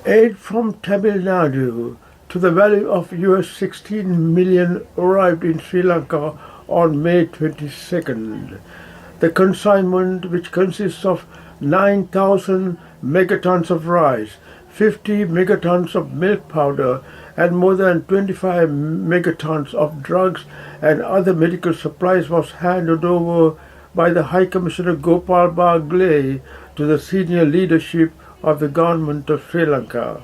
Aid from Tamil Nadu to the value of US 16 million arrived in Sri Lanka on May 22nd. The consignment, which consists of 9,000 megatons of rice, 50 megatons of milk powder, and more than 25 megatons of drugs and other medical supplies, was handed over by the High Commissioner Gopal Bagle to the senior leadership of the government of Sri Lanka.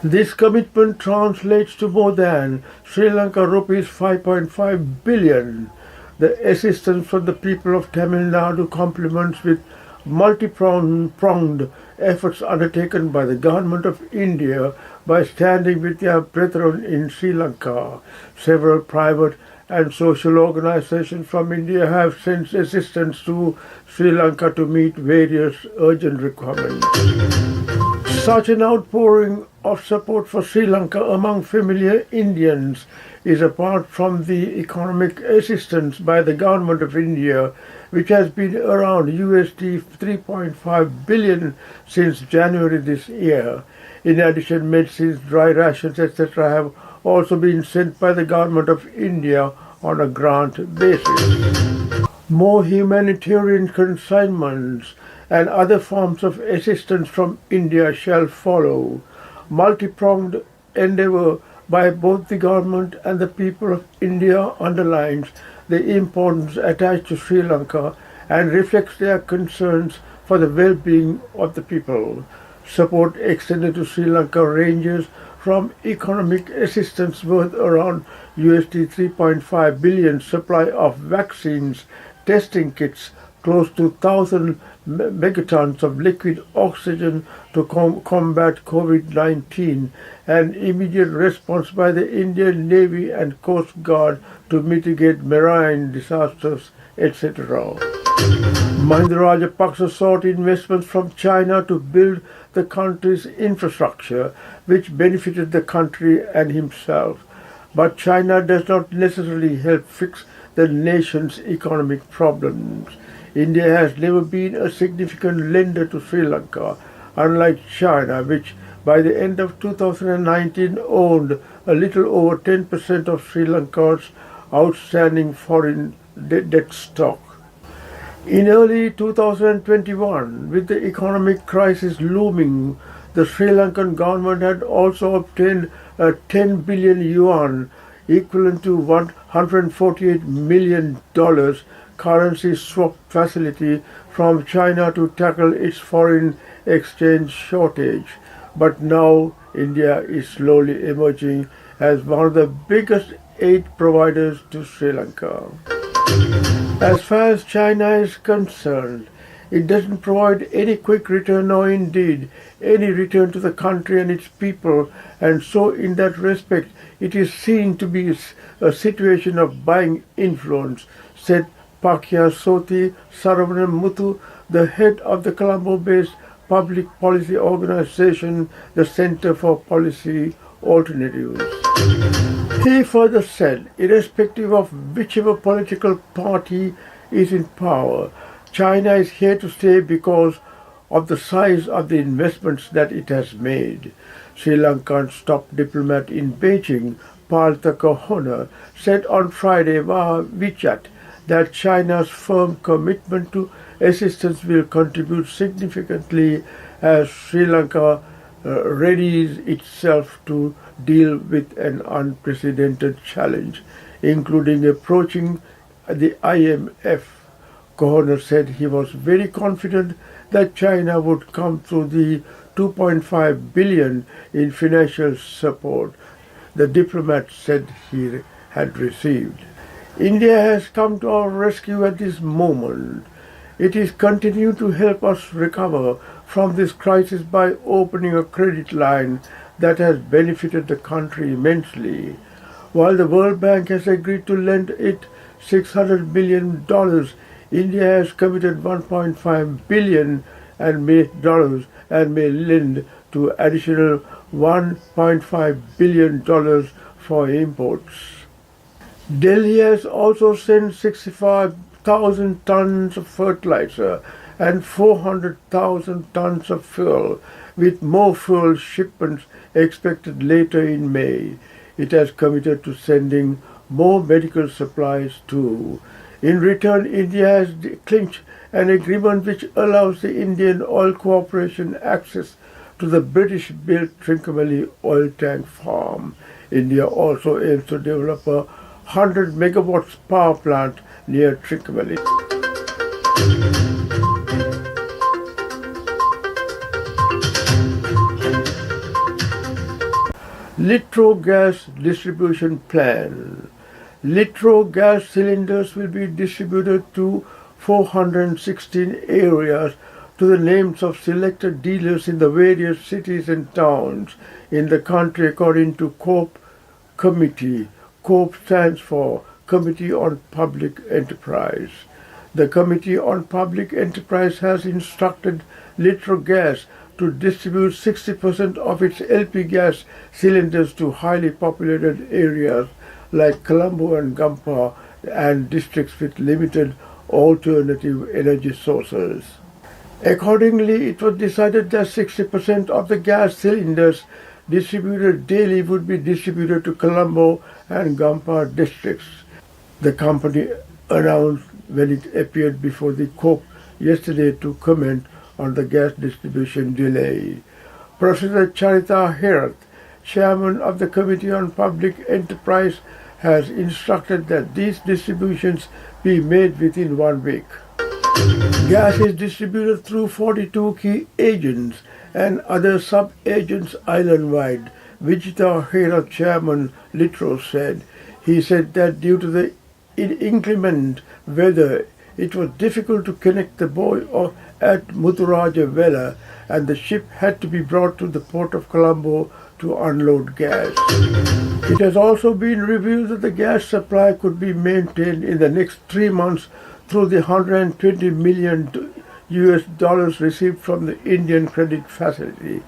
This commitment translates to more than Sri Lanka rupees 5.5 billion. The assistance from the people of Tamil Nadu complements with multi-pronged efforts undertaken by the government of India by standing with their brethren in Sri Lanka. Several private and social organizations from India have sent assistance to Sri Lanka to meet various urgent requirements. Such an outpouring of support for Sri Lanka among familiar Indians is apart from the economic assistance by the government of India, which has been around USD 3.5 billion since January this year. In addition, medicines, dry rations, etc. have also been sent by the government of India on a grant basis. More humanitarian consignments and other forms of assistance from India shall follow. Multi-pronged endeavour by both the government and the people of India underlines the importance attached to Sri Lanka and reflects their concerns for the well-being of the people. Support extended to Sri Lanka ranges from economic assistance worth around USD 3.5 billion, supply of vaccines, testing kits, close to 1,000 megatons of liquid oxygen to combat COVID-19, and immediate response by the Indian Navy and Coast Guard to mitigate marine disasters, etc. Mahinda Rajapaksa sought investments from China to build the country's infrastructure, which benefited the country and himself. But China does not necessarily help fix the nation's economic problems. India has never been a significant lender to Sri Lanka, unlike China, which by the end of 2019 owned a little over 10% of Sri Lanka's outstanding foreign debt stock. In early 2021, with the economic crisis looming, the Sri Lankan government had also obtained a 10 billion yuan, equivalent to $148 million, currency swap facility from China to tackle its foreign exchange shortage. But now India is slowly emerging as one of the biggest aid providers to Sri Lanka. As far as China is concerned, it doesn't provide any quick return or indeed any return to the country and its people, and so in that respect it is seen to be a situation of buying influence, said Pakya Soti Saravanan-Muthu, the head of the Colombo-based public policy organization, the Center for Policy Alternatives. He further said, irrespective of whichever political party is in power, China is here to stay because of the size of the investments that it has made. Sri Lankan's top diplomat in Beijing, Paltaka Honor, said on Friday via WeChat that China's firm commitment to assistance will contribute significantly as Sri Lanka readies itself to deal with an unprecedented challenge, including approaching the IMF. Kohler said he was very confident that China would come through the 2.5 billion in financial support the diplomat said he had received. India has come to our rescue at this moment. It is continuing to help us recover from this crisis by opening a credit line that has benefited the country immensely. While the World Bank has agreed to lend it $600 million, India has committed $1.5 billion and may lend to additional $1.5 billion for imports. Delhi has also sent 65,000 tons of fertilizer and 400,000 tons of fuel, with more fuel shipments expected later in May. It has committed to sending more medical supplies too. In return, India has clinched an agreement which allows the Indian Oil Corporation access to the British-built Trincomalee oil tank farm. India also aims to develop a 100 megawatts power plant near Trincomalee. Litro gas distribution plan. Litro gas cylinders will be distributed to 416 areas to the names of selected dealers in the various cities and towns in the country according to COPE Committee. COPE stands for Committee on Public Enterprise. The Committee on Public Enterprise has instructed Litro Gas to distribute 60% of its LP gas cylinders to highly populated areas like Colombo and Gampa and districts with limited alternative energy sources. Accordingly, it was decided that 60% of the gas cylinders distributed daily would be distributed to Colombo and Gampa districts. The company announced when it appeared before the COPE yesterday to comment on the gas distribution delay. Professor Charita Herath, chairman of the Committee on Public Enterprise, has instructed that these distributions be made within 1 week. Gas is distributed through 42 key agents and other sub-agents island-wide, Vijita Herath, chairman Litro, said. He said that due to the inclement weather, it was difficult to connect the buoy at Muthuraja Vela, and the ship had to be brought to the port of Colombo to unload gas. It has also been revealed that the gas supply could be maintained in the next 3 months through the $120 million received from the Indian Credit Facility.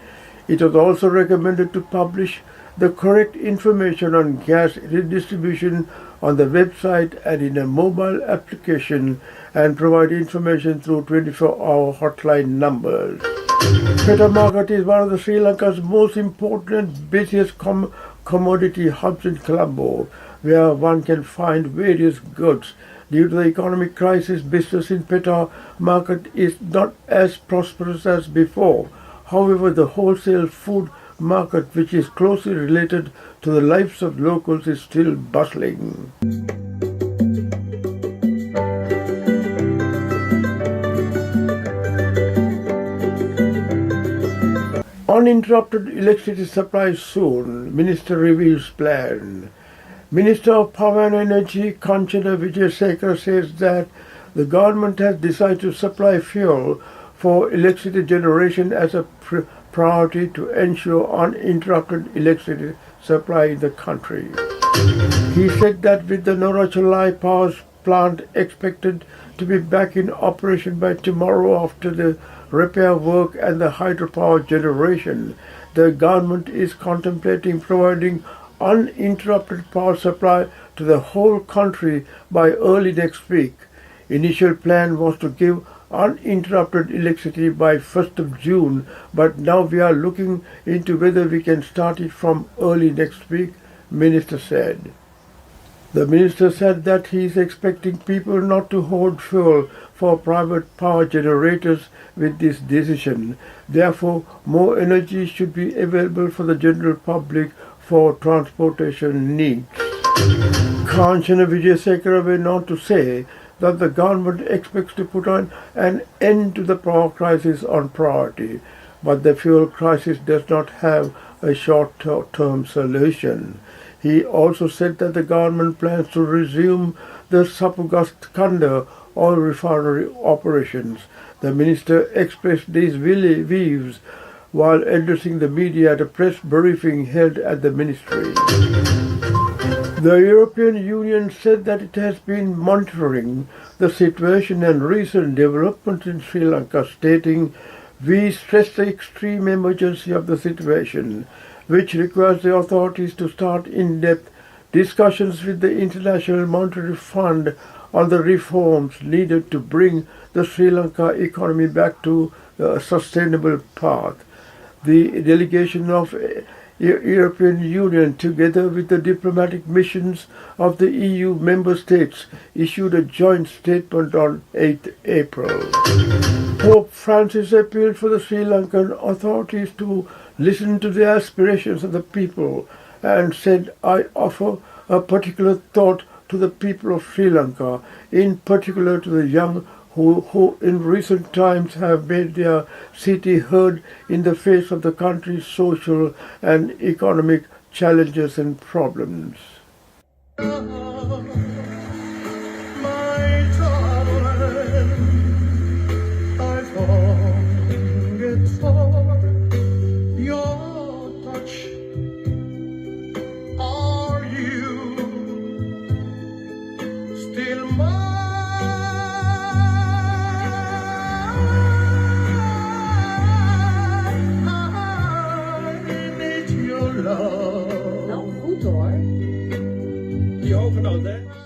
It was also recommended to publish the correct information on gas redistribution on the website and in a mobile application, and provide information through 24-hour hotline numbers. Petta Market is one of the Sri Lanka's most important and busiest commodity hubs in Colombo, where one can find various goods. Due to the economic crisis, business in Petta Market is not as prosperous as before. However, the wholesale food market, which is closely related to the lives of locals, is still bustling. Uninterrupted electricity supply soon, Minister reveals plan. Minister of Power and Energy Kanchana Wijesekara says that the government has decided to supply fuel for electricity generation as a priority to ensure uninterrupted electricity supply in the country. He said that with the Norachalai power plant expected to be back in operation by tomorrow after the repair work and the hydropower generation, the government is contemplating providing uninterrupted power supply to the whole country by early next week. Initial plan was to give uninterrupted electricity by 1st of June, but now we are looking into whether we can start it from early next week, Minister said. The Minister said that he is expecting people not to hoard fuel for private power generators with this decision. Therefore, more energy should be available for the general public for transportation needs. Kanchana Wijesekara went on to say that the government expects to put on an end to the power crisis on priority, but the fuel crisis does not have a short-term solution. He also said that the government plans to resume the Sapugast-Kanda oil refinery operations. The minister expressed these views while addressing the media at a press briefing held at the ministry. The European Union said that it has been monitoring the situation and recent developments in Sri Lanka, stating, "We stress the extreme emergency of the situation. which requires the authorities to start in-depth discussions with the International Monetary Fund on the reforms needed to bring the Sri Lanka economy back to a sustainable path. The delegation of European Union, together with the diplomatic missions of the EU member states, issued a joint statement on 8 April. Pope Francis appealed for the Sri Lankan authorities to listen to the aspirations of the people and said, "I offer a particular thought to the people of Sri Lanka, in particular to the young who in recent times have made their city heard in the face of the country's social and economic challenges and problems." Nou, goed hoor. Die overnoot, hè?